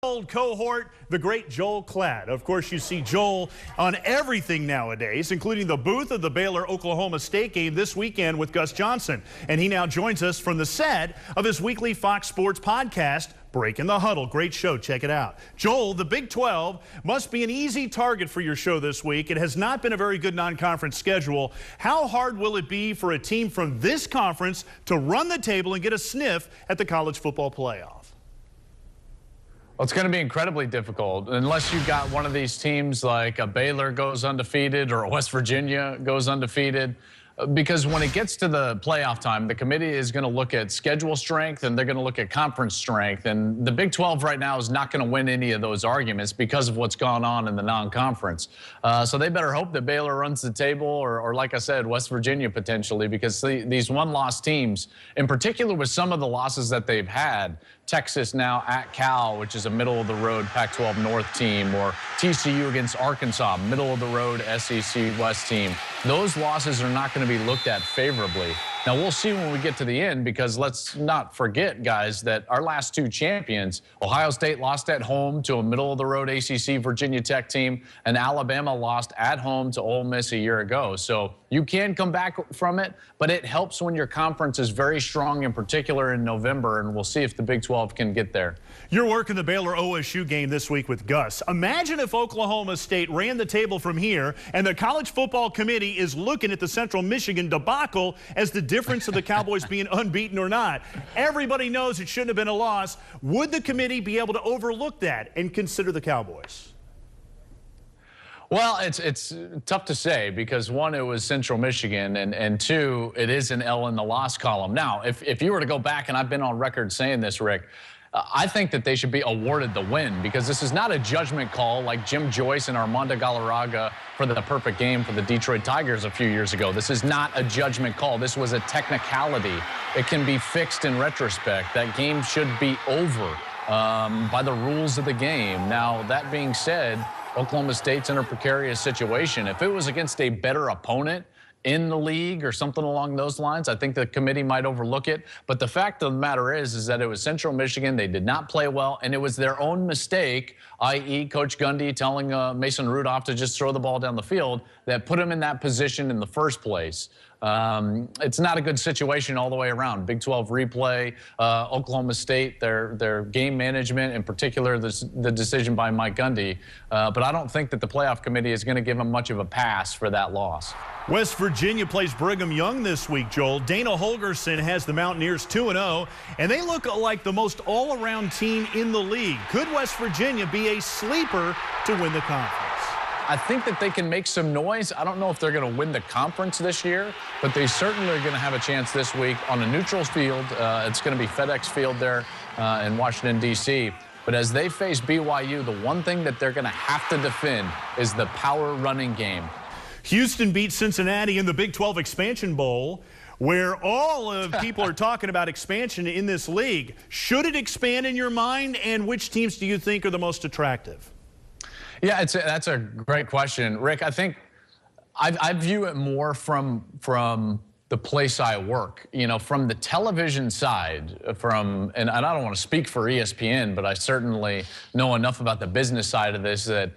Old cohort, the great Joel Klatt. Of course, you see Joel on everything nowadays, including the booth of the Baylor-Oklahoma State game this weekend with Gus Johnson. And he now joins us from the set of his weekly Fox Sports podcast, Breaking the Huddle. Great show. Check it out. Joel, the Big 12 must be an easy target for your show this week. It has not been a very good non-conference schedule. How hard will it be for a team from this conference to run the table and get a sniff at the college football playoff? Well, it's going to be incredibly difficult unless you've got one of these teams like a Baylor goes undefeated or a West Virginia goes undefeated. Because when it gets to the playoff time, the committee is going to look at schedule strength and they're going to look at conference strength. And the Big 12 right now is not going to win any of those arguments because of what's gone on in the non-conference. So they better hope that Baylor runs the table or like I said, West Virginia potentially, because these one-loss teams, in particular with some of the losses that they've had, Texas now at Cal, which is a middle-of-the-road Pac-12 North team, or TCU against Arkansas, middle-of-the-road SEC West team. Those losses are not going to be looked at favorably. Now, we'll see when we get to the end, because let's not forget, guys, that our last two champions, Ohio State lost at home to a middle-of-the-road ACC Virginia Tech team, and Alabama lost at home to Ole Miss a year ago. So you can come back from it, but it helps when your conference is very strong, in particular in November, and we'll see if the Big 12 can get there. You're working the Baylor-OSU game this week with Gus. Imagine if Oklahoma State ran the table from here, and the College Football Committee is looking at the Central Michigan debacle as the difference of the Cowboys being unbeaten or not. Everybody knows it shouldn't have been a loss. Would the committee be able to overlook that and consider the Cowboys? Well, it's tough to say because, one, it was Central Michigan, and two, it is an L in the loss column. Now, if you were to go back, and I've been on record saying this, Rick, I think that they should be awarded the win because this is not a judgment call like Jim Joyce and Armando Galarraga for the perfect game for the Detroit Tigers a few years ago. This is not a judgment call. This was a technicality. It can be fixed in retrospect. That game should be over by the rules of the game. Now, that being said, Oklahoma State's in a precarious situation. If it was against a better opponent in the league or something along those lines, I think the committee might overlook it. But the fact of the matter is that it was Central Michigan. They did not play well, and it was their own mistake, i.e. Coach Gundy telling Mason Rudolph to just throw the ball down the field, that put him in that position in the first place. It's not a good situation all the way around. Big 12 replay, Oklahoma State, their game management, in particular the decision by Mike Gundy. But I don't think that the playoff committee is going to give him much of a pass for that loss. West Virginia plays Brigham Young this week, Joel. Dana Holgorsen has the Mountaineers 2-0, and they look like the most all-around team in the league. Could West Virginia be a sleeper to win the conference? I think that they can make some noise. I don't know if they're going to win the conference this year, but they certainly are going to have a chance this week on a neutral field. It's going to be FedEx Field there in Washington, D.C. But as they face BYU, the one thing that they're going to have to defend is the power running game. Houston beat Cincinnati in the Big 12 Expansion Bowl, where all of people are talking about expansion in this league. Should it expand in your mind, and which teams do you think are the most attractive? Yeah, that's a great question, Rick. I think I view it more from the place I work, you know, from the television side, and I don't want to speak for ESPN, but I certainly know enough about the business side of this that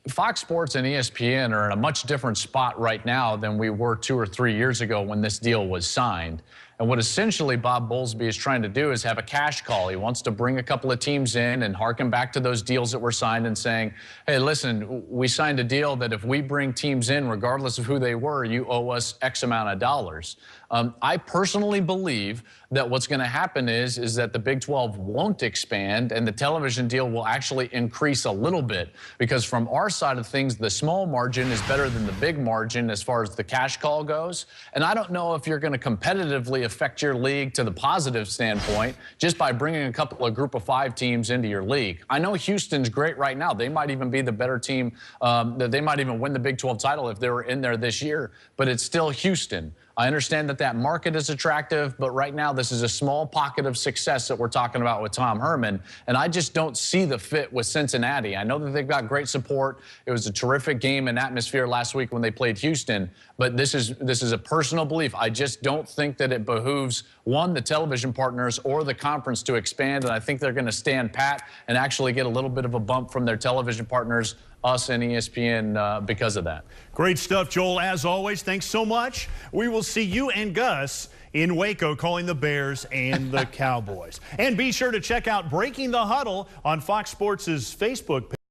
Fox Sports and ESPN are in a much different spot right now than we were 2 or 3 years ago when this deal was signed. And what essentially Bob Bowlesby is trying to do is have a cash call. He wants to bring a couple of teams in and harken back to those deals that were signed and saying, hey, listen, we signed a deal that if we bring teams in, regardless of who they were, you owe us X amount of dollars. I personally believe that what's going to happen is that the Big 12 won't expand and the television deal will actually increase a little bit, because from our side of things, the small margin is better than the big margin as far as the cash call goes. And I don't know if you're going to competitively affect your league to the positive standpoint just by bringing a couple of group of 5 teams into your league. I know Houston's great right now. They might even be the better team. They might even win the Big 12 title if they were in there this year, but it's still Houston. I understand that that market is attractive, but right now this is a small pocket of success that we're talking about with Tom Herman, and I just don't see the fit with Cincinnati. I know that they've got great support. It was a terrific game and atmosphere last week when they played Houston, but this is a personal belief. I just don't think that it behooves, one, the television partners or the conference to expand, and I think they're going to stand pat and actually get a little bit of a bump from their television partners, us and ESPN, because of that. Great stuff, Joel. As always, thanks so much. We will see you and Gus in Waco calling the Bears and the Cowboys. And be sure to check out Breaking the Huddle on Fox Sports' Facebook page.